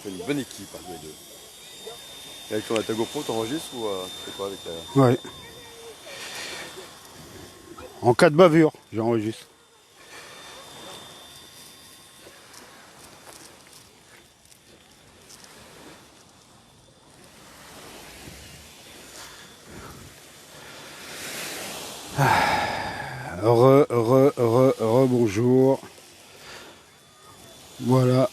fait une bonne équipe, hein, tous les deux. Et avec ta GoPro, t'enregistres ou tu fais quoi avec Ouais. En cas de bavure, j'enregistre. Bonjour. Voilà.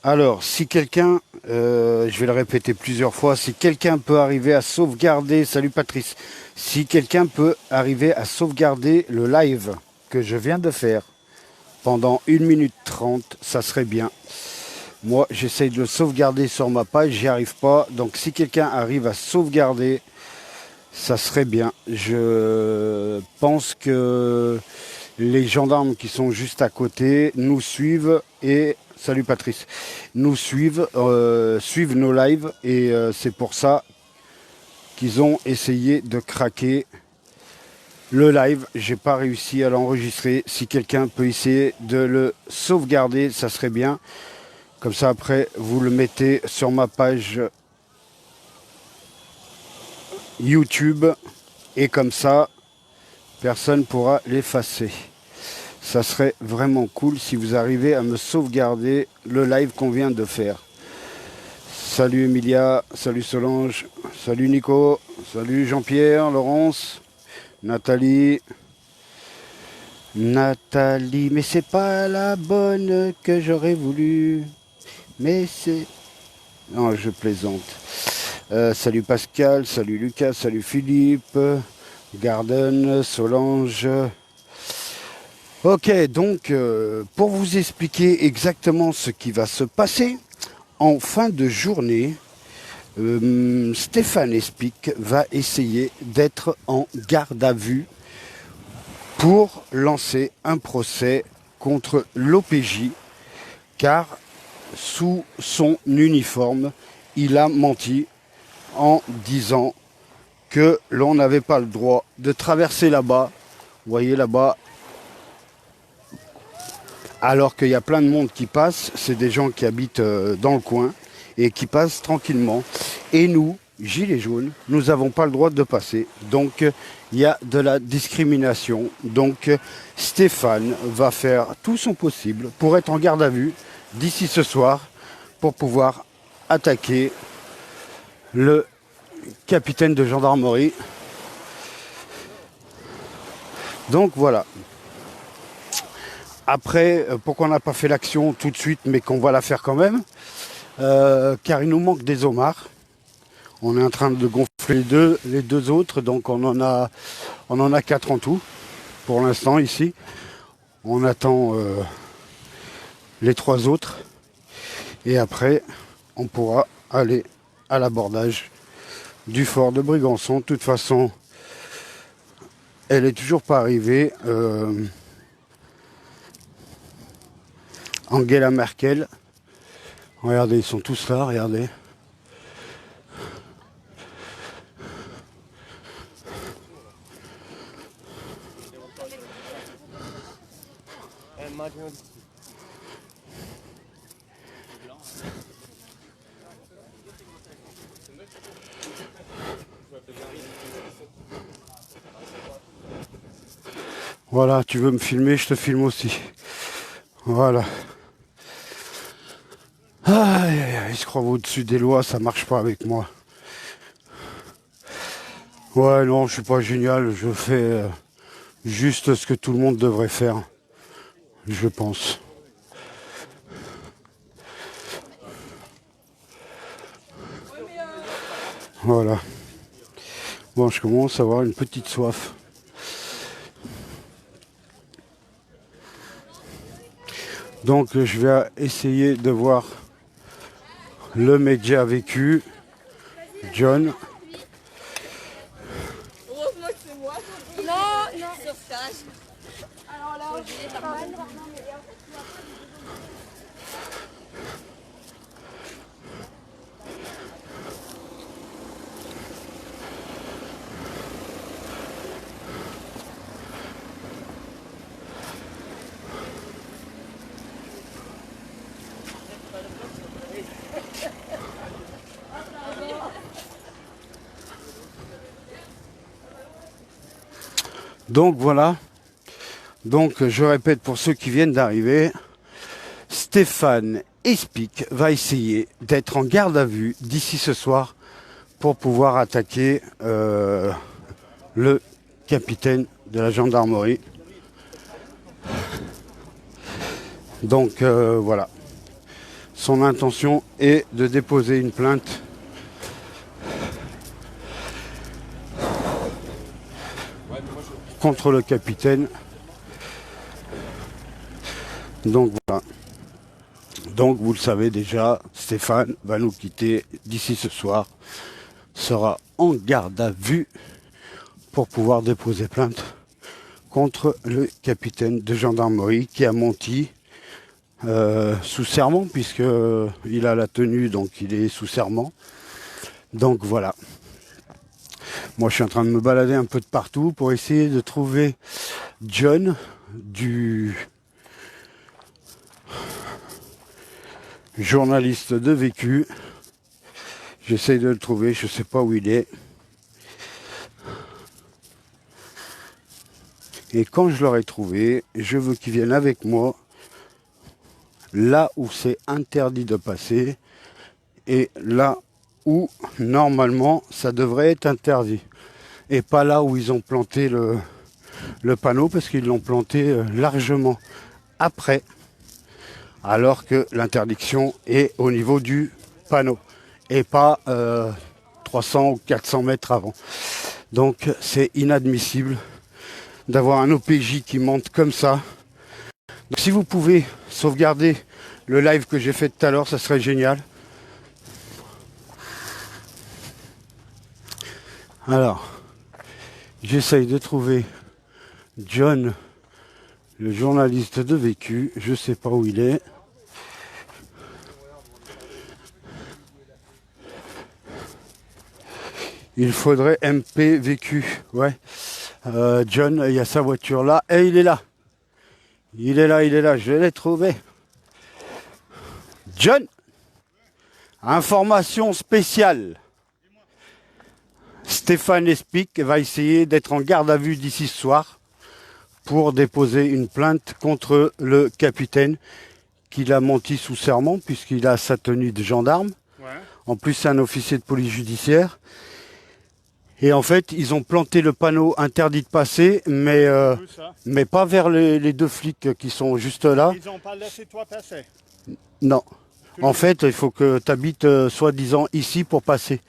Alors, si quelqu'un, je vais le répéter plusieurs fois, si quelqu'un peut arriver à sauvegarder, salut Patrice, si quelqu'un peut arriver à sauvegarder le live que je viens de faire pendant 1 minute 30, ça serait bien. Moi, j'essaye de le sauvegarder sur ma page, j'y arrive pas. Donc, si quelqu'un arrive à sauvegarder, ça serait bien. Je pense que les gendarmes qui sont juste à côté nous suivent et salut Patrice, nous suivent, suivent nos lives et c'est pour ça qu'ils ont essayé de craquer le live. J'ai pas réussi à l'enregistrer. Si quelqu'un peut essayer de le sauvegarder, ça serait bien. Comme ça après vous le mettez sur ma page YouTube et comme ça personne ne pourra l'effacer. Ça serait vraiment cool si vous arrivez à me sauvegarder le live qu'on vient de faire. Salut Emilia, salut Solange, salut Nico, salut Jean-Pierre, Laurence, Nathalie. Nathalie, mais c'est pas la bonne que j'aurais voulu. Mais c'est... Non, je plaisante. Salut Pascal, salut Lucas, salut Philippe, Garden, Solange. Ok, donc pour vous expliquer exactement ce qui va se passer, en fin de journée, Stéphane Espic va essayer d'être en garde à vue pour lancer un procès contre l'OPJ, car sous son uniforme, il a menti en disant que l'on n'avait pas le droit de traverser là-bas. Vous voyez là-bas, alors qu'il y a plein de monde qui passe, c'est des gens qui habitent dans le coin et qui passent tranquillement. Et nous, gilets jaunes, nous n'avons pas le droit de passer. Donc il y a de la discrimination. Donc Stéphane va faire tout son possible pour être en garde à vue d'ici ce soir pour pouvoir attaquer le capitaine de gendarmerie. Donc voilà. Après, pourquoi on n'a pas fait l'action tout de suite, mais qu'on va la faire quand même, car il nous manque des homards. On est en train de gonfler les deux autres, donc on en a 4 en tout, pour l'instant ici. On attend les 3 autres, et après, on pourra aller à l'abordage du fort de Brégançon. De toute façon, elle est toujours pas arrivée. Angela Merkel. Regardez, ils sont tous là, regardez. Voilà, tu veux me filmer, je te filme aussi. Voilà. Aïe, aïe, aïe, ils se croient au-dessus des lois, ça marche pas avec moi. Ouais, non, je suis pas génial, je fais juste ce que tout le monde devrait faire, je pense. Voilà. Bon, je commence à avoir une petite soif. Donc, je vais essayer de voir le média vécu, John. Heureusement que c'est moi. Non, non. Sauvetage. Alors là, je vais Donc voilà. Donc je répète pour ceux qui viennent d'arriver, Stéphane Espic va essayer d'être en garde à vue d'ici ce soir pour pouvoir attaquer le capitaine de la gendarmerie. Donc voilà. Son intention est de déposer une plainte contre le capitaine. Donc voilà. Donc vous le savez déjà, Stéphane va nous quitter d'ici ce soir, sera en garde à vue pour pouvoir déposer plainte contre le capitaine de gendarmerie qui a menti sous serment, puisque il a la tenue, donc il est sous serment. Donc voilà. Moi je suis en train de me balader un peu de partout pour essayer de trouver John du journaliste de Vécu. J'essaye de le trouver, je sais pas où il est. Et quand je l'aurai trouvé, je veux qu'il vienne avec moi là où c'est interdit de passer et là où normalement ça devrait être interdit. Et pas là où ils ont planté le panneau, parce qu'ils l'ont planté largement après, alors que l'interdiction est au niveau du panneau et pas 300 ou 400 mètres avant. Donc c'est inadmissible d'avoir un OPJ qui monte comme ça. Donc, si vous pouvez sauvegarder le live que j'ai fait tout à l'heure, ça serait génial. Alors, j'essaye de trouver John, le journaliste de Vécu. Je sais pas où il est. Il faudrait MP Vécu. Ouais. John, il y a sa voiture là. Et il est là. Il est là, il est là. Je l'ai trouvé. John, information spéciale. Stéphane Espic va essayer d'être en garde à vue d'ici ce soir pour déposer une plainte contre le capitaine qu'il a menti sous serment puisqu'il a sa tenue de gendarme. Ouais. En plus, c'est un officier de police judiciaire. Et en fait, ils ont planté le panneau interdit de passer, mais pas vers les deux flics qui sont juste là. Ils n'ont pas laissé toi passer? Non. En fait, il faut que tu habites soi-disant ici pour passer.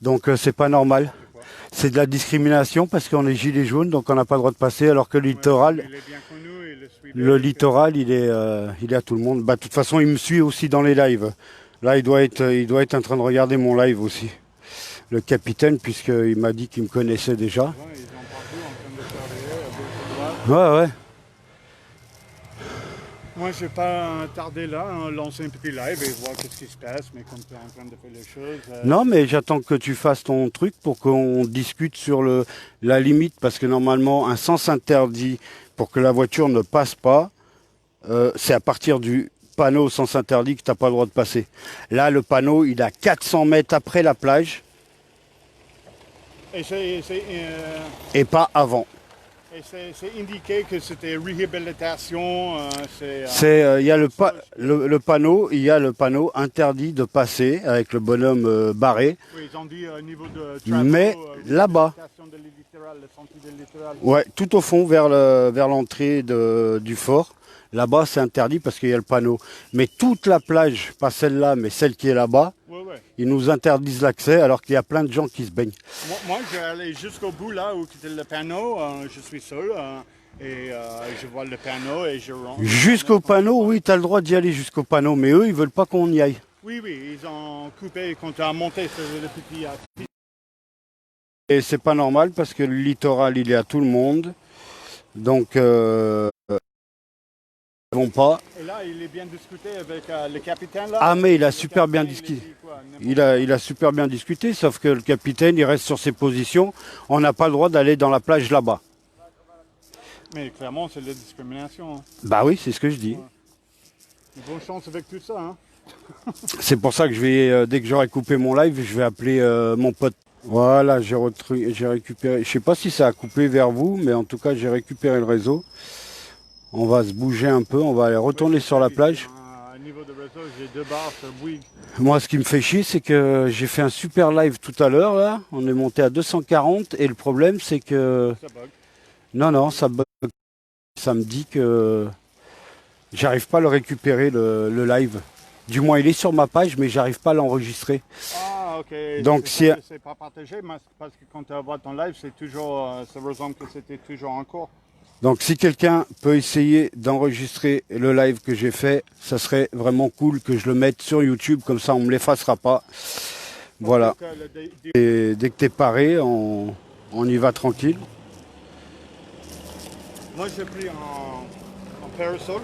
Donc c'est pas normal. C'est de la discrimination parce qu'on est gilet jaune, donc on n'a pas le droit de passer, alors que le littoral, il est bien connu, le littoral, il est à tout le monde. Bah, de toute façon, il me suit aussi dans les lives. Là, il doit être en train de regarder mon live aussi. Le capitaine, puisqu'il m'a dit qu'il me connaissait déjà. Ouais, ils ont partout en train de faire des Ouais, ouais. Moi, je vais pas tarder là, lancer un petit live et voir qu'est-ce qui se passe, mais comme tu es en train de faire les choses... Non, mais j'attends que tu fasses ton truc pour qu'on discute sur la limite, parce que normalement, un sens interdit pour que la voiture ne passe pas, c'est à partir du panneau sens interdit que tu n'as pas le droit de passer. Là, le panneau, il a 400 mètres après la plage. Et pas avant. Et c'est indiqué que c'était réhabilitation. Il y a le panneau, il y a le panneau interdit de passer avec le bonhomme barré. Oui, ils ont dit au niveau de mais là-bas. Ouais, tout au fond vers l'entrée du fort. Là-bas, c'est interdit parce qu'il y a le panneau. Mais toute la plage, pas celle-là, mais celle qui est là-bas, ils nous interdisent l'accès alors qu'il y a plein de gens qui se baignent. Moi je vais aller jusqu'au bout là où était le panneau. Je suis seul et je vois le panneau et je rentre. Jusqu'au panneau, oui, tu as le droit d'y aller jusqu'au panneau, mais eux, ils veulent pas qu'on y aille. Oui, ils ont coupé quand tu as monté le petit... Et c'est pas normal parce que le littoral, il est à tout le monde. Donc... pas. Et là, il est bien discuté avec le capitaine là. Ah mais il a super bien discuté. Il a super bien discuté, sauf que le capitaine, il reste sur ses positions. On n'a pas le droit d'aller dans la plage là-bas. Mais clairement, c'est de la discrimination. Hein. Bah oui, c'est ce que je dis. Ouais. Bonne chance avec tout ça. Hein. C'est pour ça que je vais, dès que j'aurai coupé mon live, je vais appeler mon pote Voilà, j'ai récupéré. Je sais pas si ça a coupé vers vous, mais en tout cas, j'ai récupéré le réseau. On va se bouger un peu, on va aller retourner sur la plage. Au niveau de réseau, j'ai 2 barres sur Bouygues. Moi, ce qui me fait chier, c'est que j'ai fait un super live tout à l'heure, là. On est monté à 240, et le problème, c'est que... Ça bug. Non, ça bug. Ça me dit que j'arrive pas à le récupérer, le live. Du moins, il est sur ma page, mais j'arrive pas à l'enregistrer. Ah, ok. Donc, si... C'est pas partagé, mais parce que quand tu vois ton live, c'est toujours, ça ressemble que c'était toujours en cours. Donc si quelqu'un peut essayer d'enregistrer le live que j'ai fait, ça serait vraiment cool que je le mette sur YouTube, comme ça on ne me l'effacera pas. Voilà. Donc, Et dès que tu es paré, on y va tranquille. moi, j'ai pris en parasol.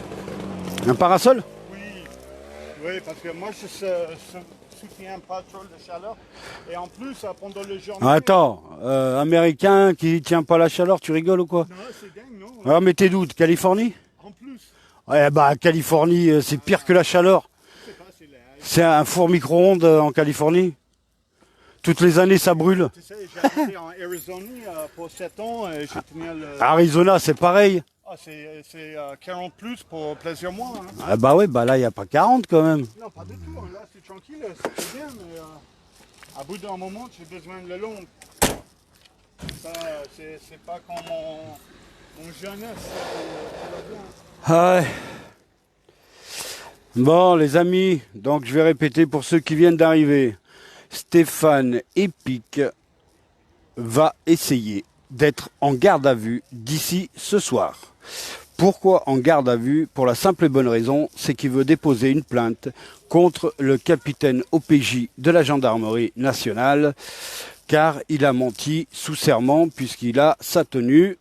Un parasol? Oui, oui, parce que moi, je soutiens pas trop la chaleur. Et en plus, pendant le journée... Attends, américain qui tient pas la chaleur, tu rigoles ou quoi? Non, c'est dingue, non? Ah mais t'es d'où? De Californie? En plus, Ouais bah Californie, c'est pire que la chaleur. je sais pas, c'est là. C'est un four micro-ondes en Californie. Toutes les années ça brûle. Tu sais, j'ai habité en Arizona pour 7 ans et j'ai tenu le... Arizona c'est pareil. Ah, c'est 40 plus pour plusieurs mois. Hein. Ah bah ouais, bah là il n'y a pas 40 quand même. Non, pas du tout. Hein. Là, c'est tranquille, c'est bien, mais à bout d'un moment, j'ai besoin de le long. Ça, c'est pas comme mon jeunesse. Ça va bien. Ah ouais. Bon les amis, donc je vais répéter pour ceux qui viennent d'arriver. Stéphane Epic va essayer d'être en garde à vue d'ici ce soir. Pourquoi en garde à vue? Pour la simple et bonne raison, c'est qu'il veut déposer une plainte contre le capitaine OPJ de la gendarmerie nationale, car il a menti sous serment puisqu'il a sa tenue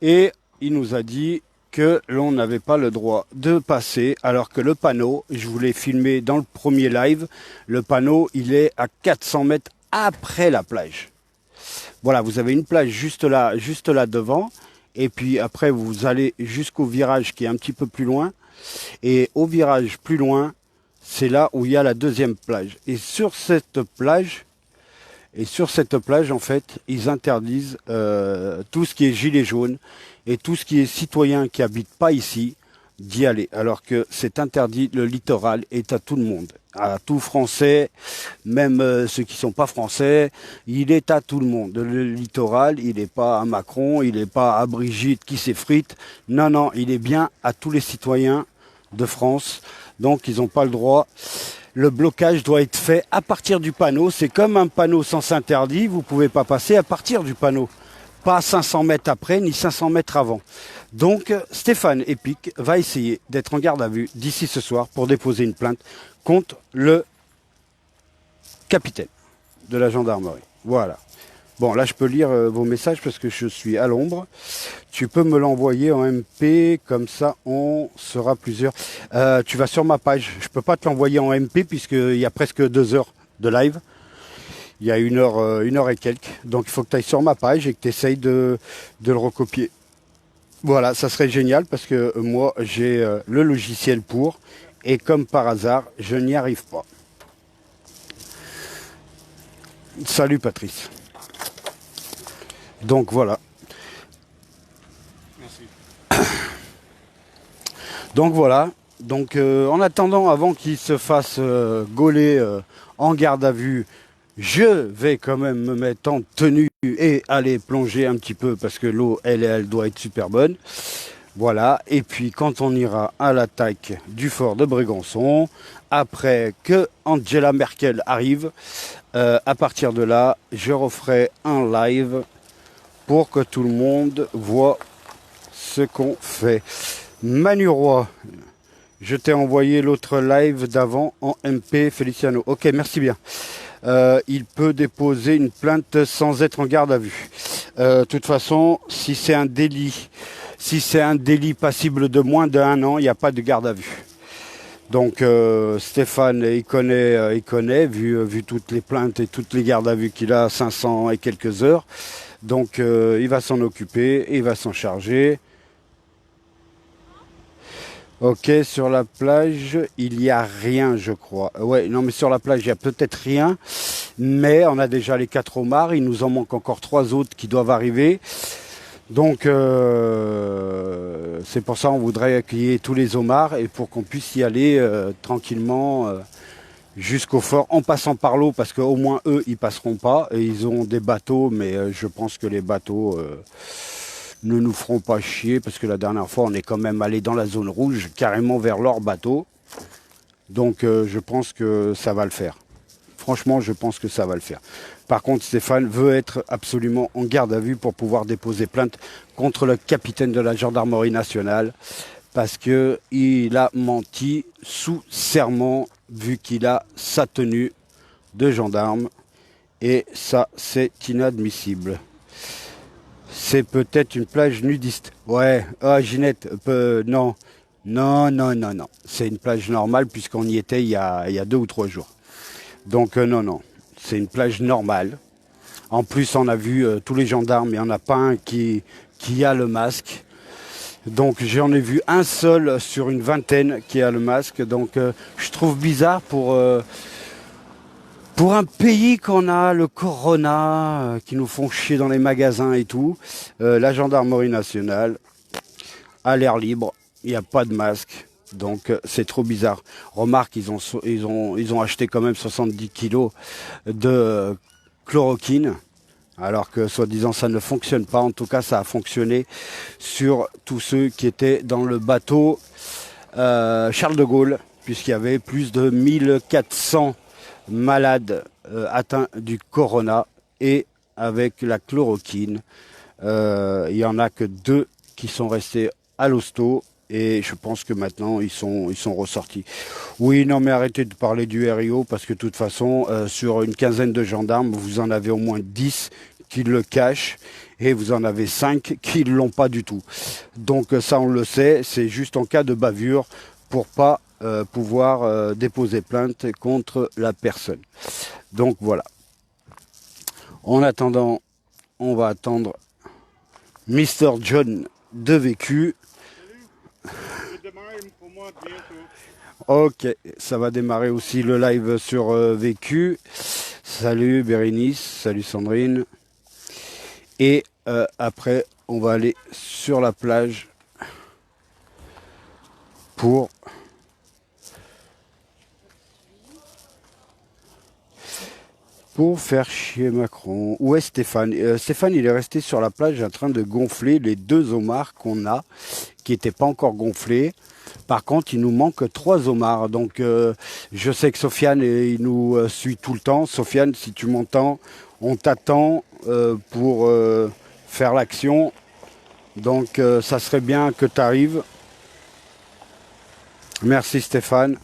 et il nous a dit que l'on n'avait pas le droit de passer, alors que le panneau, je vous l'ai filmé dans le premier live, le panneau il est à 400 mètres après la plage. Voilà, vous avez une plage juste là devant. Et puis après, vous allez jusqu'au virage qui est un petit peu plus loin. Et au virage plus loin, c'est là où il y a la deuxième plage. Et sur cette plage, en fait, ils interdisent tout ce qui est gilet jaune et tout ce qui est citoyen qui habite pas ici d'y aller. Alors que c'est interdit, le littoral est à tout le monde. À tout Français, même ceux qui sont pas Français, il est à tout le monde. Le littoral, il n'est pas à Macron, il n'est pas à Brigitte qui s'effrite. Non, il est bien à tous les citoyens de France. Donc, ils n'ont pas le droit. Le blocage doit être fait à partir du panneau. C'est comme un panneau sens interdit. Vous ne pouvez pas passer à partir du panneau. Pas 500 mètres après, ni 500 mètres avant. Donc, Stéphane Epic va essayer d'être en garde à vue d'ici ce soir pour déposer une plainte contre le capitaine de la gendarmerie. Voilà. Bon, là, je peux lire vos messages parce que je suis à l'ombre. Tu peux me l'envoyer en MP, comme ça, on sera plusieurs. Tu vas sur ma page. Je peux pas te l'envoyer en MP puisqu'il y a presque 2 heures de live. Il y a 1 heure et quelques. Donc, il faut que tu ailles sur ma page et que tu essayes de le recopier. Voilà, ça serait génial parce que moi, j'ai le logiciel pour. Et comme par hasard, je n'y arrive pas. Salut Patrice. Donc voilà. Merci. Donc voilà. Donc en attendant, avant qu'il se fasse gauler en garde à vue, je vais quand même me mettre en tenue et aller plonger un petit peu parce que l'eau, elle doit être super bonne. Voilà, et puis quand on ira à l'attaque du fort de Brégançon, après que Angela Merkel arrive, à partir de là, je referai un live pour que tout le monde voit ce qu'on fait. Manu Roy, je t'ai envoyé l'autre live d'avant en MP, Feliciano. Ok, merci bien. Il peut déposer une plainte sans être en garde à vue. De toute façon, si c'est un délit passible de moins d'1 an, il n'y a pas de garde à vue. Donc Stéphane, il connaît, vu toutes les plaintes et toutes les gardes à vue qu'il a, 500 et quelques heures. Donc il va s'en occuper, il va s'en charger. Ok, sur la plage, il n'y a rien, je crois. Ouais, non, mais sur la plage, il y a peut-être rien. Mais on a déjà les 4 homards, il nous en manque encore 3 autres qui doivent arriver. Donc c'est pour ça on voudrait accueillir tous les homards et pour qu'on puisse y aller tranquillement jusqu'au fort en passant par l'eau parce qu'au moins eux ils passeront pas et ils ont des bateaux mais je pense que les bateaux ne nous feront pas chier parce que la dernière fois on est quand même allé dans la zone rouge carrément vers leur bateau. Donc je pense que ça va le faire. Franchement, je pense que ça va le faire. Par contre, Stéphane veut être absolument en garde à vue pour pouvoir déposer plainte contre le capitaine de la gendarmerie nationale parce qu'il a menti sous serment vu qu'il a sa tenue de gendarme et ça, c'est inadmissible. C'est peut-être une plage nudiste. Ouais, Ginette, non. Non. C'est une plage normale puisqu'on y était il y a 2 ou 3 jours. Donc non, c'est une plage normale. En plus, on a vu tous les gendarmes, il n'y en a pas un qui a le masque. Donc j'en ai vu un seul sur une vingtaine qui a le masque. Donc je trouve bizarre pour un pays qu'on a le corona, qui nous font chier dans les magasins et tout. La gendarmerie nationale, à l'air libre, il n'y a pas de masque. Donc c'est trop bizarre. Remarque, ils ont acheté quand même 70 kilos de chloroquine, alors que soi-disant ça ne fonctionne pas. En tout cas, ça a fonctionné sur tous ceux qui étaient dans le bateau Charles de Gaulle, puisqu'il y avait plus de 1400 malades atteints du corona et avec la chloroquine. Il n'y en a que 2 qui sont restés à l'hosto. Et je pense que maintenant, ils sont ressortis. Oui, non, mais arrêtez de parler du RIO, parce que de toute façon, sur une quinzaine de gendarmes, vous en avez au moins 10 qui le cachent, et vous en avez 5 qui ne l'ont pas du tout. Donc ça, on le sait, c'est juste en cas de bavure, pour pas pouvoir déposer plainte contre la personne. Donc voilà. En attendant, on va attendre Mr. John de Vécu. Pour moi bientôt. Ok, ça va démarrer aussi le live sur Vécu. Salut Bérénice, salut Sandrine. Et après, on va aller sur la plage pour faire chier Macron. Où est Stéphane? Stéphane, il est resté sur la plage en train de gonfler les 2 homards qu'on a, qui n'étaient pas encore gonflés. Par contre, il nous manque 3 homards. Donc, je sais que Sofiane, il nous suit tout le temps. Sofiane, si tu m'entends, on t'attend pour faire l'action. Donc, ça serait bien que tu arrives. Merci Stéphane.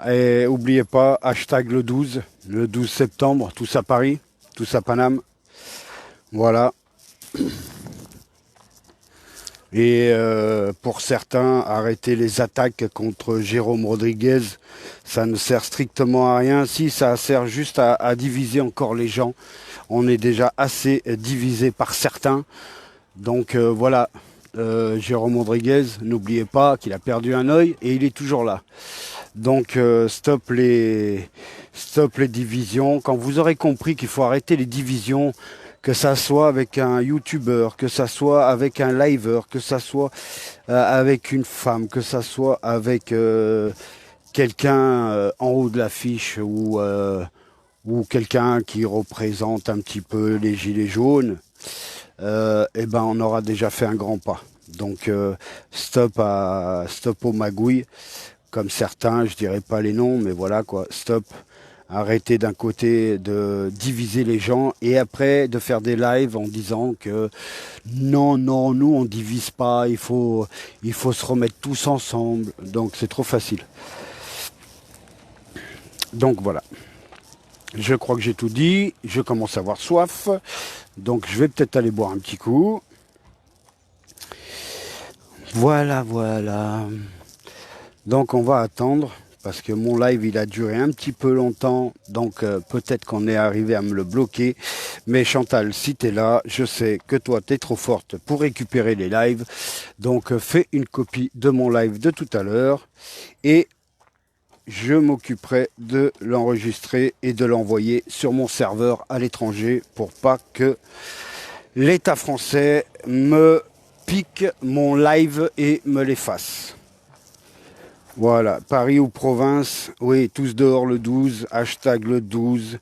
Et n'oubliez pas, hashtag le 12 septembre, tous à Paris, tous à Paname. Voilà. Et pour certains, arrêter les attaques contre Jérôme Rodriguez, ça ne sert strictement à rien. Si, ça sert juste à diviser encore les gens. On est déjà assez divisé par certains. Donc voilà, Jérôme Rodriguez, n'oubliez pas qu'il a perdu un œil et il est toujours là. Donc stop les divisions. Quand vous aurez compris qu'il faut arrêter les divisions, que ça soit avec un youtubeur, que ça soit avec un liver, que ça soit avec une femme, que ça soit avec quelqu'un en haut de l'affiche ou quelqu'un qui représente un petit peu les gilets jaunes, eh ben on aura déjà fait un grand pas. Donc stop aux magouilles, comme certains, je dirais pas les noms, mais voilà quoi, stop. Arrêtez d'un côté de diviser les gens et après de faire des lives en disant que non, nous on divise pas, il faut se remettre tous ensemble. Donc c'est trop facile. Donc voilà. Je crois que j'ai tout dit, je commence à avoir soif, donc je vais peut-être aller boire un petit coup. Voilà. Donc on va attendre. Parce que mon live, il a duré un petit peu longtemps, donc peut-être qu'on est arrivé à me le bloquer. Mais Chantal, si tu es là, je sais que toi, tu es trop forte pour récupérer les lives. Donc fais une copie de mon live de tout à l'heure. Et je m'occuperai de l'enregistrer et de l'envoyer sur mon serveur à l'étranger pour pas que l'État français me pique mon live et me l'efface. Voilà, Paris ou province, oui, tous dehors le 12, hashtag le 12,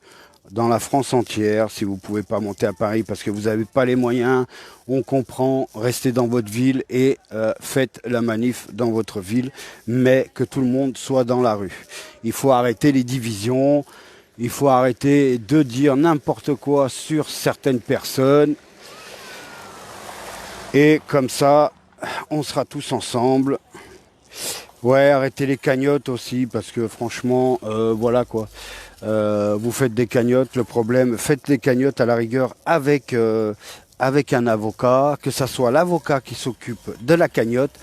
dans la France entière, si vous ne pouvez pas monter à Paris parce que vous n'avez pas les moyens, on comprend, restez dans votre ville et faites la manif dans votre ville, mais que tout le monde soit dans la rue. Il faut arrêter les divisions, il faut arrêter de dire n'importe quoi sur certaines personnes, et comme ça, on sera tous ensemble. Ouais, arrêtez les cagnottes aussi, parce que franchement, voilà quoi. Vous faites des cagnottes, le problème, faites les cagnottes à la rigueur avec un avocat, que ça soit l'avocat qui s'occupe de la cagnotte.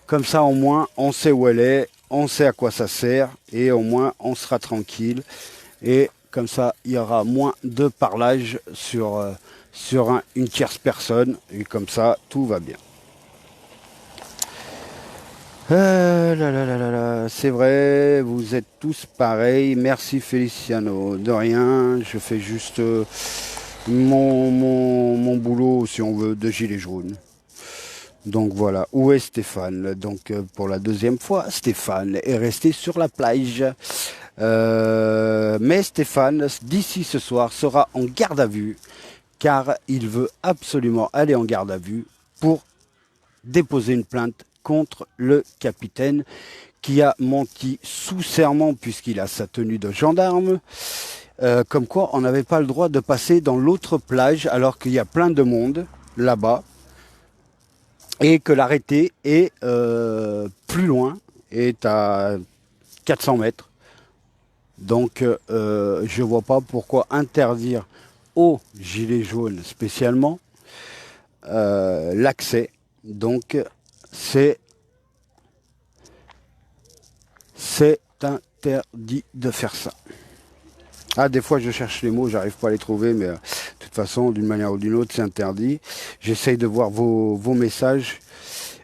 Comme ça, au moins, on sait où elle est, on sait à quoi ça sert, et au moins, on sera tranquille. Et comme ça, il y aura moins de parlage sur une tierce personne, et comme ça, tout va bien. C'est vrai, vous êtes tous pareils. Merci Feliciano. De rien, je fais juste mon boulot, si on veut, de gilet jaune. Donc voilà, où est Stéphane? Donc pour la deuxième fois, Stéphane est resté sur la plage. Mais Stéphane, d'ici ce soir, sera en garde à vue, car il veut absolument aller en garde à vue pour déposer une plainte contre le capitaine qui a menti sous serment puisqu'il a sa tenue de gendarme, comme quoi on n'avait pas le droit de passer dans l'autre plage alors qu'il y a plein de monde là-bas et que l'arrêté est plus loin, est à 400 mètres. Donc je vois pas pourquoi interdire aux gilets jaunes spécialement l'accès. Donc c'est interdit de faire ça. Ah, des fois je cherche les mots, j'arrive pas à les trouver, mais de toute façon, d'une manière ou d'une autre, c'est interdit. J'essaye de voir vos messages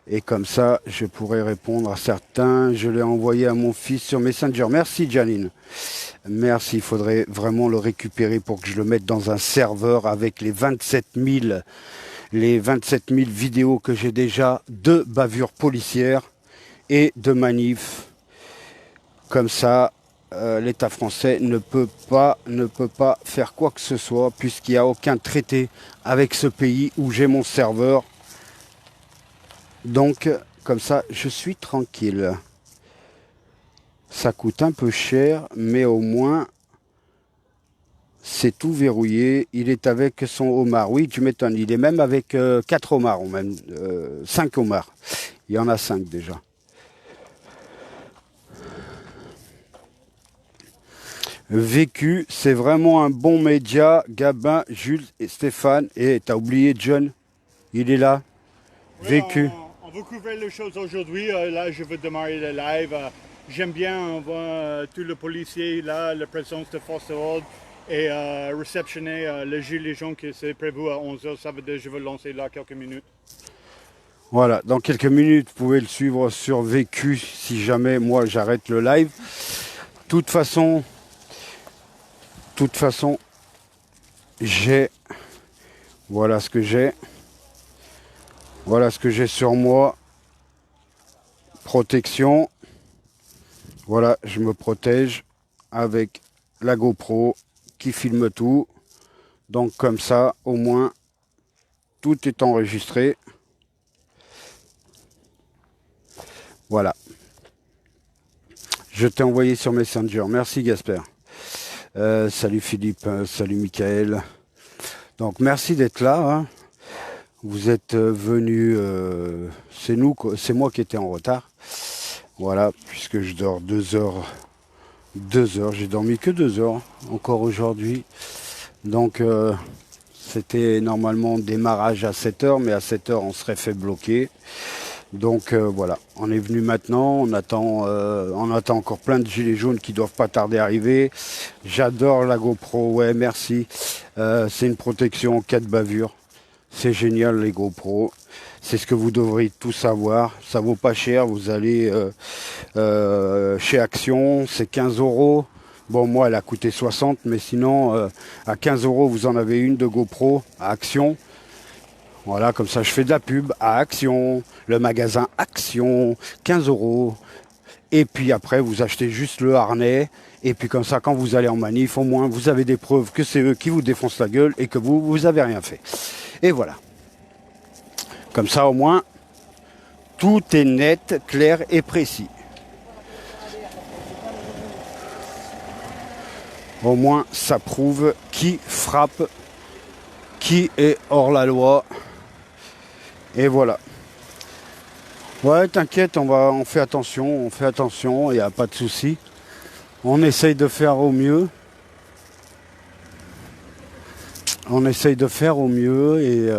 et comme ça, je pourrai répondre à certains. Je l'ai envoyé à mon fils sur Messenger. Merci Janine. Merci, il faudrait vraiment le récupérer pour que je le mette dans un serveur avec les 27 000 vidéos que j'ai déjà de bavures policières et de manifs. Comme ça, l'État français ne peut pas faire quoi que ce soit puisqu'il n'y a aucun traité avec ce pays où j'ai mon serveur. Donc, comme ça, je suis tranquille. Ça coûte un peu cher, mais au moins, c'est tout verrouillé. Il est avec son homard. Oui, tu m'étonnes. Il est même avec 4 homards, ou même 5 homards. Il y en a 5 déjà. Vécu, c'est vraiment un bon média. Gabin, Jules et Stéphane. Et t'as oublié John? Il est là. Oui, Vécu. On va couvrir les choses aujourd'hui. Là, je veux démarrer le live. J'aime bien, on voit tous les policiers là, la présence de force de l'ordre et réceptionner le gilet jaune qui c'est prévu à 11h. Ça veut dire que je vais lancer là quelques minutes. Voilà, dans quelques minutes, vous pouvez le suivre sur Vécu si jamais moi j'arrête le live. De toute façon, j'ai... Voilà ce que j'ai. Voilà ce que j'ai sur moi. Protection. Voilà, je me protège avec la GoPro qui filme tout. Donc comme ça, au moins, tout est enregistré. Voilà. Je t'ai envoyé sur Messenger. Merci Gasper. Salut Philippe, salut Michael. Donc merci d'être là. Hein. Vous êtes venus, c'est moi qui étais en retard. Voilà, puisque je dors 2 heures. 2 heures, j'ai dormi que 2 heures encore aujourd'hui. Donc c'était normalement démarrage à 7 heures, mais à 7 heures on serait fait bloquer. Donc voilà, on est venu maintenant, on attend encore plein de gilets jaunes qui doivent pas tarder à arriver. J'adore la GoPro, ouais merci. C'est une protection en cas de bavure. C'est génial les GoPro. C'est ce que vous devriez tout savoir. Ça vaut pas cher. Vous allez chez Action, c'est 15 €. Bon, moi, elle a coûté 60, mais sinon, à 15 €, vous en avez une de GoPro à Action. Voilà, comme ça, je fais de la pub à Action. Le magasin Action, 15 €. Et puis après, vous achetez juste le harnais. Et puis comme ça, quand vous allez en manif, au moins, vous avez des preuves que c'est eux qui vous défoncent la gueule et que vous avez rien fait. Et voilà. Comme ça, au moins, tout est net, clair et précis. Au moins, ça prouve qui frappe, qui est hors la loi. Et voilà. Ouais, t'inquiète, on fait attention, il n'y a pas de souci. On essaye de faire au mieux. On essaye de faire au mieux et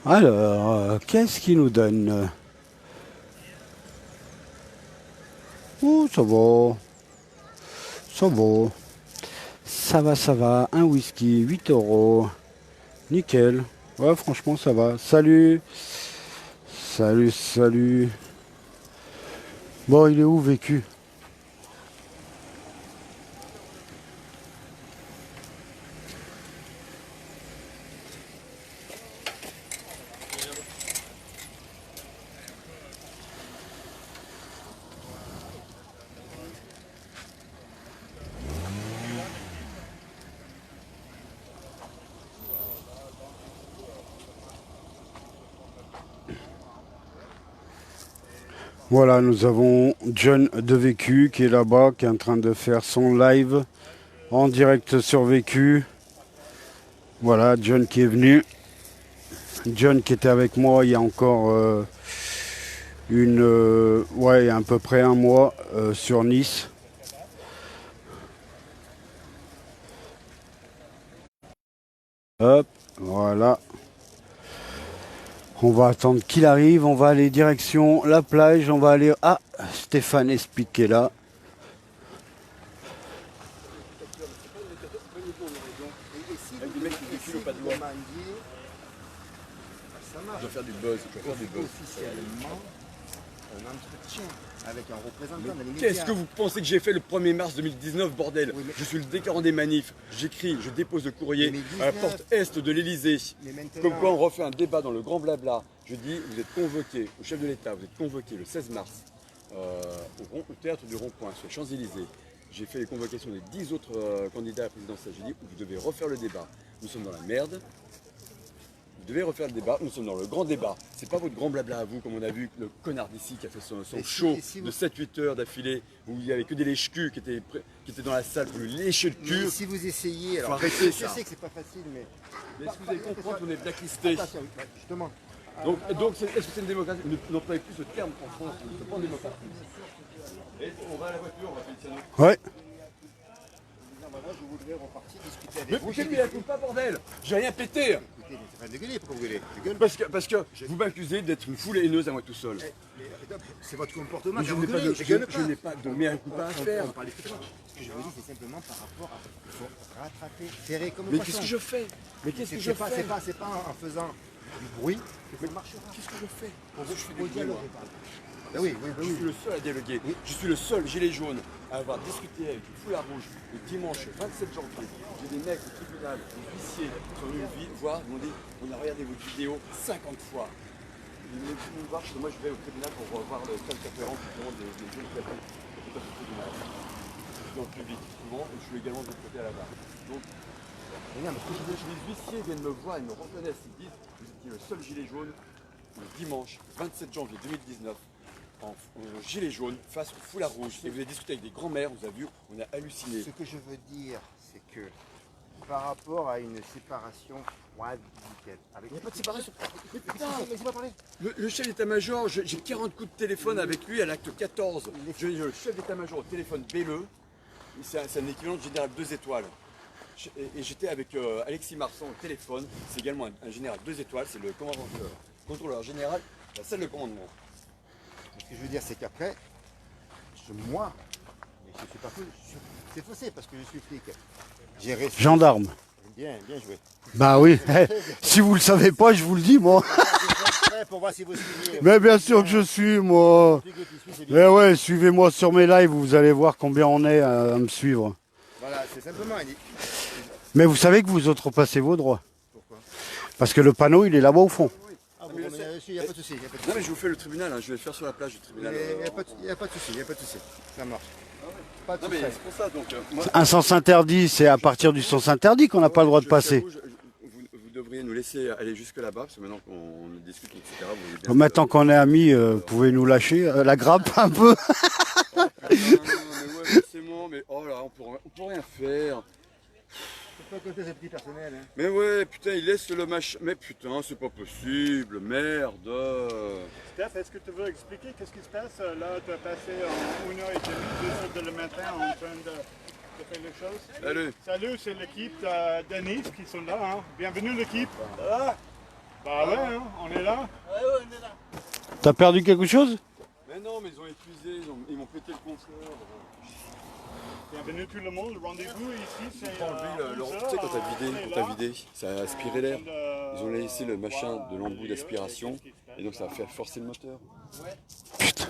alors, qu'est-ce qu'il nous donne? Oh, ça va. Ça va. Ça va, ça va. Un whisky, 8 €. Nickel. Ouais, franchement, ça va. Salut. Salut, salut. Bon, il est où, Vécu? Voilà, nous avons John de Vécu qui est là-bas, qui est en train de faire son live en direct sur Vécu. Voilà, John qui est venu. John qui était avec moi il y a encore il y a à peu près un mois sur Nice. Hop, voilà. On va attendre qu'il arrive, on va aller direction la plage, on va aller... Ah, Stéphane Espic est là. Je dois faire du buzz, je dois faire du buzz. Officiellement, un entretien avec un représentant de l'immédiat. Qu'est-ce que vous pensez que j'ai fait le 1er mars 2019, bordel? Oui, mais- Je suis le déclarant des manifs, j'écris, je dépose le courrier Mais à la 19. porte est de l'Elysée. Mais maintenant- Comme quoi on refait un débat dans le grand blabla. Je dis, vous êtes convoqué, au chef de l'État, vous êtes convoqué le 16 mars au théâtre du Rond-Point, sur les Champs-Élysées. J'ai fait les convocations des 10 autres candidats à la présidentielle. J'ai dit, vous devez refaire le débat. Nous sommes dans la merde. Vous devez refaire le débat, nous sommes dans le grand débat. C'est pas votre grand blabla à vous, comme on a vu le connard d'ici qui a fait son Et show si de vous- 7-8 heures d'affilée, où il n'y avait que des lèches-culs qui étaient dans la salle pour lui lécher le cul. Mais si vous essayez, alors arrêter je ça. sais que c'est pas facile, mais Mais est-ce que vous allez comprendre qu'on est blacklisté? attention, justement. Donc est-ce que c'est une démocratie? N'employez plus ce terme en France, c'est pas une démocratie. Et on va à la voiture, on va faire le Ouais. Moi, je voudrais repartir discuter avec Mais vous. pourquoi lui la coupe pas, bordel? J'ai rien pété. Écoutez, mais c'est pas de gueuler, pourquoi vous gueulez? Je gueule. Parce que vous m'accusez d'être une foule haineuse à moi tout seul. C'est votre comportement. Mais je quand n'ai vous pas gueulez, de, je gueule je pas. n'ai pas de mea culpa à faire. On parle effectivement. Ce que je vous dis, c'est simplement par rapport à. Il faut rattraper, serrer comme Mais poisson. qu'est-ce que je fais? Mais qu'est-ce que je C'est pas, fais? c'est pas en faisant du bruit que ça marchera. Qu'est-ce que je fais? Je fais au du dialogue. bruit, Ah oui, oui, Je oui. suis le seul à dialoguer. Je suis le seul gilet jaune à avoir discuté avec une foulard rouge le dimanche 27 janvier. J'ai des mecs au tribunal, des huissiers sur une vie, voir, ils m'ont dit on a regardé votre vidéo 50 fois. Ils m'ont dit me voir, moi je vais au tribunal pour revoir le seul capéran qui demande des jeunes qui appellent au tribunal. Je suis dans le public souvent et je suis également de l'autre côté à la barre. Donc, Mais non, mais les huissiers viennent me voir, ils me reconnaissent, ils disent vous étiez le seul gilet jaune le dimanche 27 janvier 2019 en gilet jaune face au foulard rouge. Et vous avez discuté avec des grands-mères, vous avez vu, on a halluciné. ce que je veux dire, c'est que par rapport à une séparation, ouais, nickel. Avec Il n'y a pas de séparation. Mais putain, Laissez-moi parler. le chef d'état-major, j'ai 40 coups de téléphone avec lui à l'acte 14. J'ai le chef d'état-major au téléphone BLE, c'est un équivalent de général 2 étoiles. Et j'étais avec Alexis Marsan au téléphone, c'est également un général 2 étoiles, c'est le contrôleur général, la salle de commandement. Ce que je veux dire, c'est qu'après, moi, je suis pas fou, c'est faussé parce que je suis flic. J'ai resté. Gendarme. Bien, bien joué. Bah oui, si vous le savez pas, je vous le dis moi. Ouais, pour voir si vous suivez. Mais bien sûr que je suis moi. Mais ouais, suivez-moi sur mes lives, vous allez voir combien on est à me suivre. Voilà, c'est simplement dit. Mais vous savez que vous outrepassez vos droits. Pourquoi? Parce que le panneau, il est là-bas au fond. Ah, vous promenez là-dessus, il n'y a pas de souci. Non mais je vous fais le tribunal, hein. Je vais le faire sur la plage du tribunal. Il n'y a pas de souci, il n'y a pas de souci. Ça marche. Pas de Non mais souci. c'est pour ça donc moi, Un sens interdit, c'est à partir du sens interdit qu'on n'a pas le droit de passer. Vous devriez nous laisser aller jusque là-bas, parce que maintenant qu'on discute, etc. Vous voyez bien Maintenant qu'on est amis, pouvez nous lâcher la grappe un peu. non, mais ouais, forcément, mais oh là, on peut rien faire. Faut pas compter ses petits personnels. Hein. Mais ouais, putain, il laisse le machin. Mais putain, c'est pas possible, merde. Steph, est-ce que tu veux expliquer qu'est-ce qui se passe? Là, tu as passé en 1h30, 2h le matin en train de faire les choses. Allez. Salut, c'est l'équipe de Denise qui sont là. Hein. Bienvenue l'équipe. Bah ouais, hein, on est là. T'as perdu quelque chose? Mais non, mais ils ont épuisé, ils m'ont pété le compteur. Bienvenue tout le monde. Le rendez-vous ici, c'est. Tu sais, quand t'as vidé, ça a aspiré l'air. Ils ont laissé le machin de l'embout d'aspiration, et donc ça va faire forcer le moteur. Putain.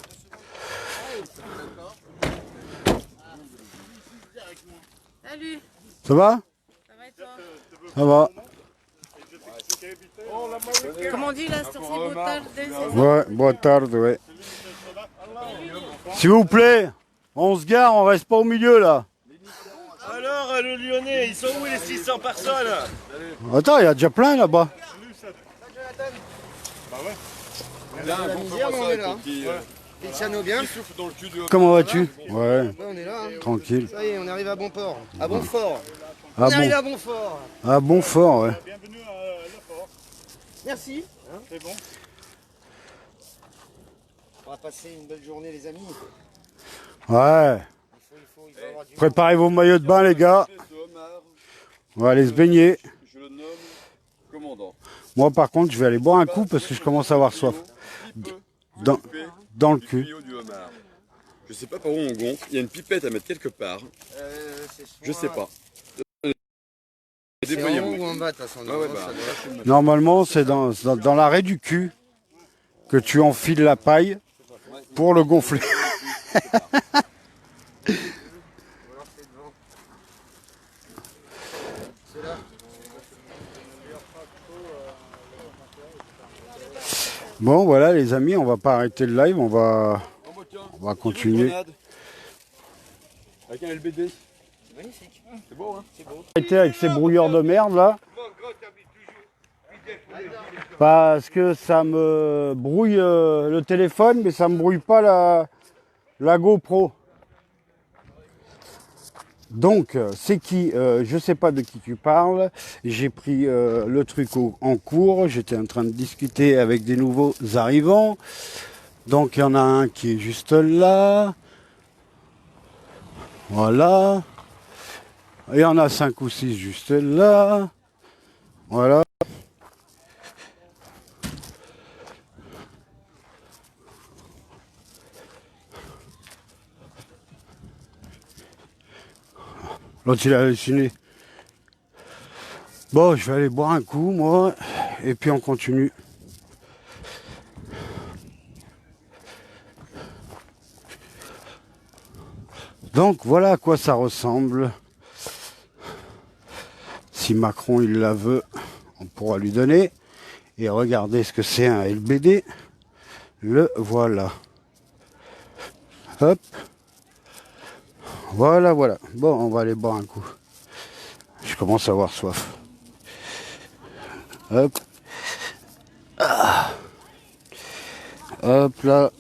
Salut, Ça va? ça va et toi? Ça va. Comment on dit là, c'est beau tard, Ouais, boa tarde, ouais. S'il vous plaît, on se gare, on reste pas au milieu là. Alors, le Lyonnais, ils sont où les 600 personnes? Attends, il y a déjà plein là-bas. Là, un bon peu on est là. qui Tiens-nous bien. souffle dans le cul de... Comment vas-tu? Ouais, Ouais, on est là. Hein. tranquille. Ça y est, on arrive à bon port. À bon fort. Ah On arrive bon, à bon fort. ah bon fort, ouais. Bienvenue à Le Fort. Merci. C'est bon. On va passer une belle journée, les amis. Ouais. Il faut avoir du Préparez vos maillots de bain, les gars. On va aller se baigner. Je le nomme commandant. Moi, par contre, je vais aller boire un coup parce que je commence à avoir soif. Dans le cul. Du homard. Je sais pas par où on gonfle, il y a une pipette à mettre quelque part. Je sais pas. C'est en haut Débrouillez-vous. ou en bas, de toute façon. Ouais, ouais, Non, bah, ça doit- lâchez le machin. Normalement, c'est dans l'arrêt du cul que tu enfiles la paille pour le gonfler. Bon, voilà les amis, on va pas arrêter le live, on va continuer. Grenade. Avec un LBD. Magnifique. C'est beau, hein? C'est beau. Arrêter avec ces brouilleurs de merde là. Parce que ça me brouille le téléphone, mais ça me brouille pas la GoPro. Donc, c'est qui je sais pas de qui tu parles. J'ai pris le truc en cours. J'étais en train de discuter avec des nouveaux arrivants. Donc, il y en a un qui est juste là. Voilà. Il y en a 5 ou 6 juste là. Voilà. L'autre, il a halluciné. Bon, je vais aller boire un coup, moi, et puis on continue. Donc, voilà à quoi ça ressemble. Si Macron, il la veut, on pourra lui donner. Et regardez ce que c'est un LBD. Le voilà. Hop. Voilà, voilà. Bon, on va aller boire un coup. Je commence à avoir soif. Hop. Ah. Hop là.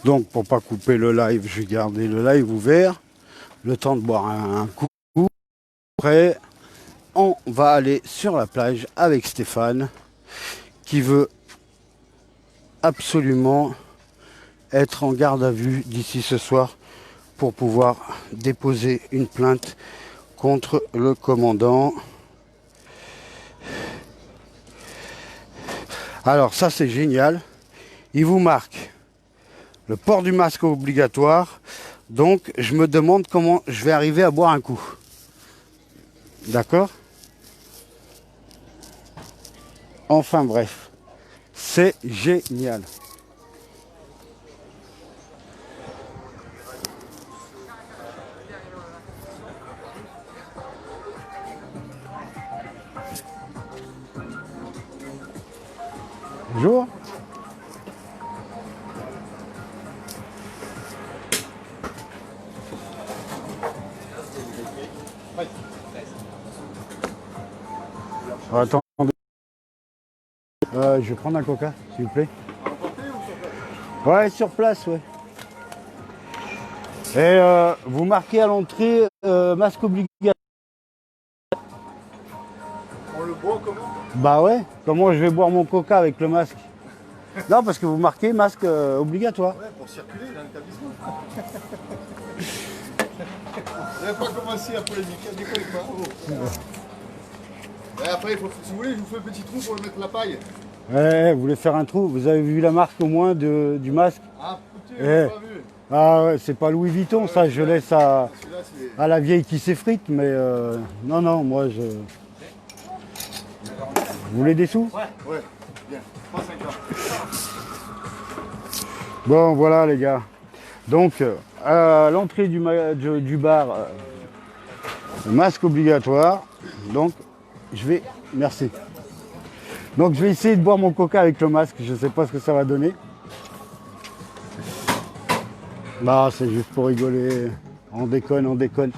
Donc, pour pas couper le live, je vais garder le live ouvert. Le temps de boire un coup. Après, on va aller sur la plage avec Stéphane, qui veut absolument être en garde à vue d'ici ce soir pour pouvoir déposer une plainte contre le commandant. Alors ça c'est génial, il vous marque le port du masque obligatoire. Donc je me demande comment je vais arriver à boire un coup. D'accord? Enfin bref, c'est génial. Bonjour. Attendez. Je vais prendre un coca, s'il vous plaît. Ouais, sur place, ouais. Et vous marquez à l'entrée masque obligatoire. On le boit comment? Bah ouais, comment je vais boire mon coca avec le masque? Non, parce que vous marquez masque obligatoire. Ouais, pour circuler dans l'établissement. On n'avait pas commencé à polémiquer, des fois il pas. Et après, si vous voulez, je vous fais un petit trou pour le mettre la paille. Ouais, vous voulez faire un trou? Vous avez vu la marque au moins du masque? Ah, putain, Eh. j'ai pas vu. Ah ouais, c'est pas Louis Vuitton, ça je laisse à Celui-là, c'est... la vieille qui s'effrite, mais non, non, moi je... Vous voulez des sous? Ouais, bien. 3,50. Bon, voilà les gars. Donc, à l'entrée du bar, masque obligatoire. Donc, je vais... Merci. Donc, je vais essayer de boire mon coca avec le masque. Je sais pas ce que ça va donner. Bah, c'est juste pour rigoler. On déconne, on déconne.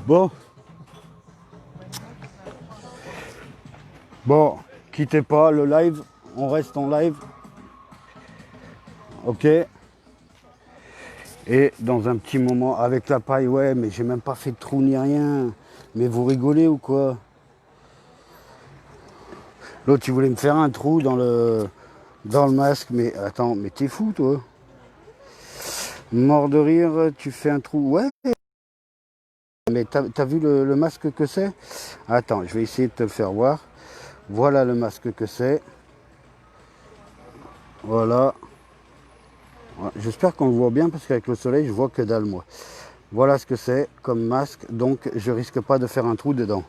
Bon. Bon, quittez pas le live. On reste en live. Ok. Et dans un petit moment, avec la paille, ouais, mais j'ai même pas fait de trou ni rien. Mais vous rigolez ou quoi? L'autre, il voulait me faire un trou dans le masque. Mais attends, mais t'es fou, toi? Mort de rire, tu fais un trou. Ouais. Mais t'as vu le masque que c'est? Attends, je vais essayer de te le faire voir. Voilà le masque que c'est. Voilà. J'espère qu'on le voit bien parce qu'avec le soleil, je vois que dalle, moi. Voilà ce que c'est comme masque. Donc, je risque pas de faire un trou dedans.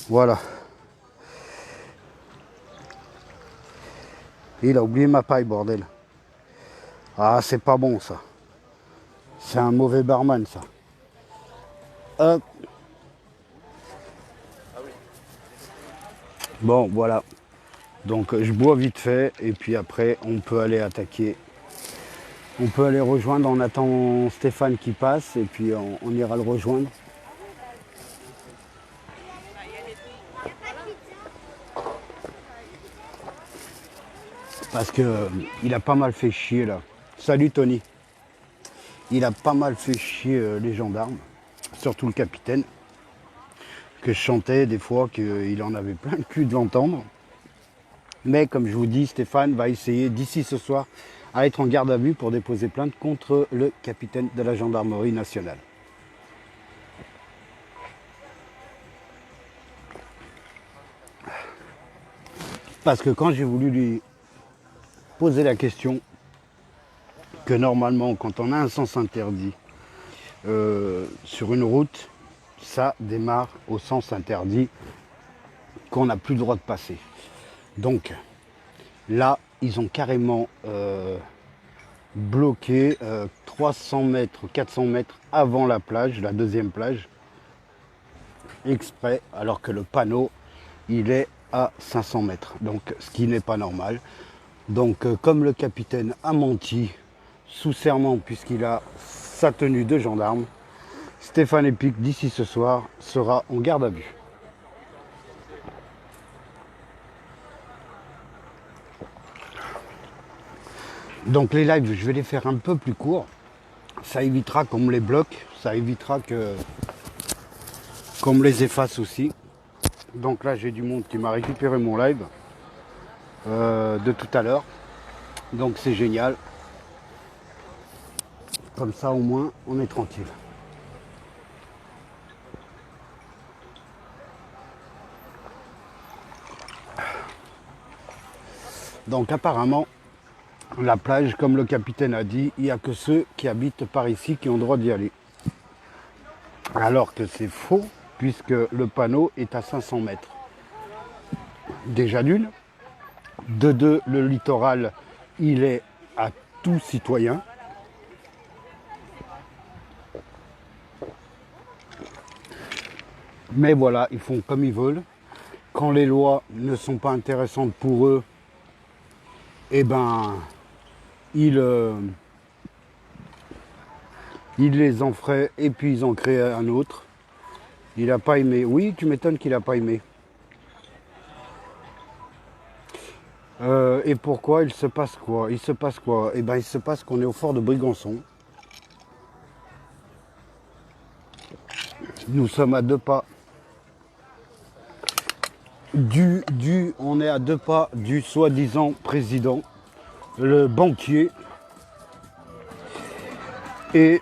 Voilà. Il a oublié ma paille, bordel. Ah, c'est pas bon, ça. C'est un mauvais barman, ça. Hop. Bon, voilà. Donc, je bois vite fait. Et puis après, on peut aller attaquer. On peut aller rejoindre. On attend Stéphane qui passe. Et puis, on ira le rejoindre. Parce que il a pas mal fait chier, là. Salut, Tony. Il a pas mal fait chier les gendarmes. Surtout le capitaine. Que je chantais des fois qu'il en avait plein le cul de l'entendre. Mais comme je vous dis, Stéphane va essayer d'ici ce soir à être en garde à vue pour déposer plainte contre le capitaine de la gendarmerie nationale. Parce que quand j'ai voulu lui poser la question, que normalement quand on a un sens interdit sur une route, ça démarre au sens interdit qu'on n'a plus le droit de passer. Donc là, ils ont carrément bloqué 300 mètres, 400 mètres avant la plage, la deuxième plage, exprès, alors que le panneau, il est à 500 mètres. Donc ce qui n'est pas normal. Donc comme le capitaine a menti sous serment puisqu'il a sa tenue de gendarme, Stéphane Epic, d'ici ce soir, sera en garde à vue. Donc les lives, je vais les faire un peu plus courts. Ça évitera qu'on me les bloque, ça évitera qu'on me les efface aussi. Donc là, j'ai du monde qui m'a récupéré mon live de tout à l'heure. Donc c'est génial. Comme ça, au moins, on est tranquille. Donc apparemment, La plage, comme le capitaine a dit, il n'y a que ceux qui habitent par ici qui ont le droit d'y aller. Alors que c'est faux, puisque le panneau est à 500 mètres. Déjà d'une. De deux, le littoral, il est à tout citoyen. Mais voilà, ils font comme ils veulent. Quand les lois ne sont pas intéressantes pour eux, eh ben, ils les en feraient et puis ils en créent un autre. Il n'a pas aimé. Oui, tu m'étonnes qu'il n'a pas aimé. Et pourquoi il se passe quoi? Il se passe quoi? Eh ben, il se passe qu'on est au fort de Brégançon. Nous sommes à 2 pas on est à 2 pas du soi-disant président, le banquier. Et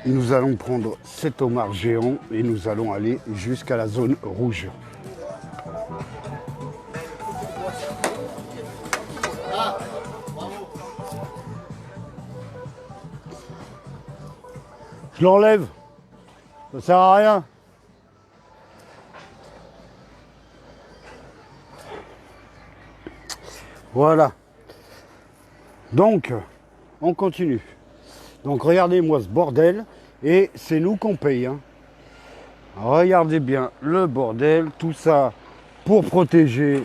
nous allons prendre cet homard géant et nous allons aller jusqu'à la zone rouge. Je l'enlève, ça sert à rien. Voilà. Donc, on continue. Donc, regardez-moi ce bordel. Et c'est nous qu'on paye. Hein. Regardez bien le bordel. Tout ça pour protéger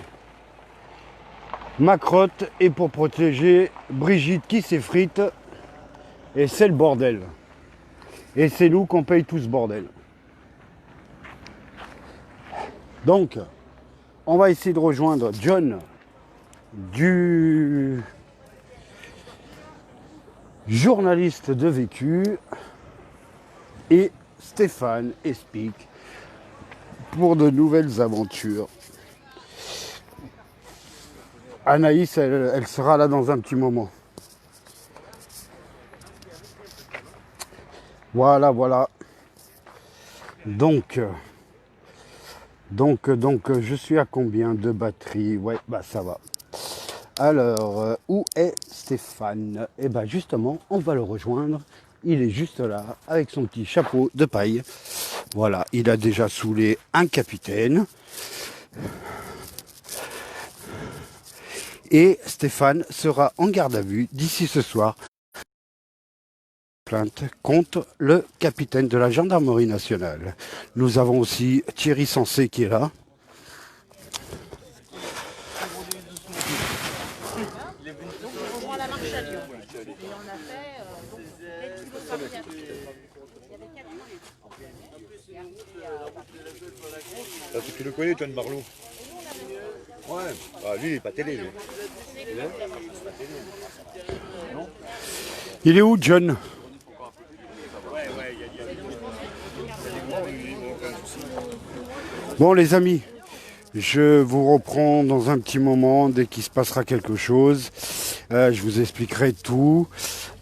ma crotte et pour protéger Brigitte qui s'effrite. Et c'est le bordel. Et c'est nous qu'on paye tout ce bordel. Donc, on va essayer de rejoindre John du journaliste de vécu et Stéphane Espic pour de nouvelles aventures. Anaïs, elle sera là dans un petit moment. Voilà, voilà. Donc, je suis à combien de batterie? Ouais, bah ça va. Alors, où est Stéphane? Eh bien, justement, on va le rejoindre. Il est juste là, avec son petit chapeau de paille. Voilà, il a déjà saoulé un capitaine. Et Stéphane sera en garde à vue d'ici ce soir. Plainte contre le capitaine de la gendarmerie nationale. Nous avons aussi Thierry Sensé qui est là. Tu le connais, John Barlow? Ouais. Ah, lui, il n'est pas télé, lui. Il est où, John? Bon, les amis, je vous reprends dans un petit moment dès qu'il se passera quelque chose. Je vous expliquerai tout.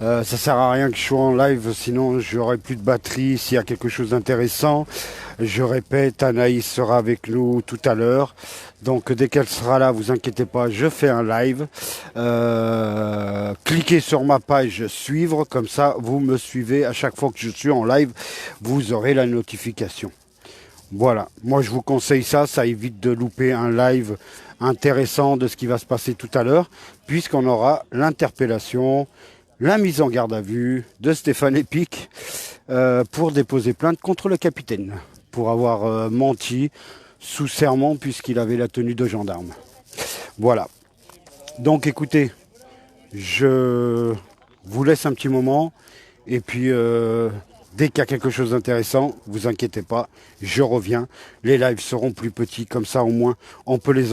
Ça sert à rien que je sois en live, sinon j'aurai plus de batterie s'il y a quelque chose d'intéressant. Je répète, Anaïs sera avec nous tout à l'heure. Donc dès qu'elle sera là, vous inquiétez pas, je fais un live. Cliquez sur ma page suivre, comme ça vous me suivez à chaque fois que je suis en live, vous aurez la notification. Voilà, moi je vous conseille ça, ça évite de louper un live intéressant de ce qui va se passer tout à l'heure, puisqu'on aura l'interpellation, la mise en garde à vue de Stéphane Espic pour déposer plainte contre le capitaine, pour avoir menti sous serment puisqu'il avait la tenue de gendarme. Voilà, donc écoutez, je vous laisse un petit moment, et puis dès qu'il y a quelque chose d'intéressant, vous inquiétez pas, je reviens. Les lives seront plus petits, comme ça au moins on peut les